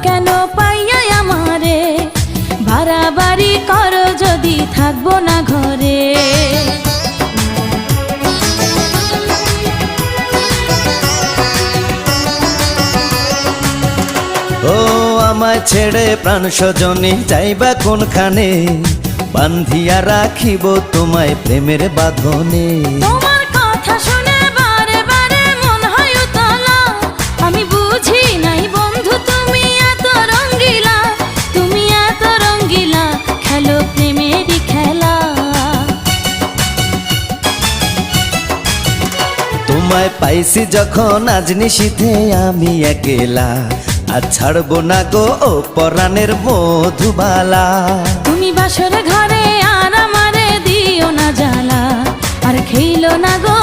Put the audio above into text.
কেন পাইয়া আমারে, বাড়াবাড়ি করো যদি থাকবো না ঘরে। ও আমায় ছেড়ে প্রাণ স্বজনে যাইবা কোনখানে, বান্ধিয়া রাখিব তোমায় প্রেমের বাঁধনে। তোমার কথা শুনে বারে বারে মন হয় উতলা, আমি বুঝি নাই বন্ধু তুমি এত রঙ্গিলা, তুমি এত রঙ্গিলা, খেলো প্রেমেরই খেলা। তোমায় পাইছি যখন আজ নিশীথে আমি একেলা, আর ছাড়বো না গো ও পরাণের মধুবালা। তুমি বাসর ঘরে আর আমারে দিও না জ্বালা, আর খেইলো না গো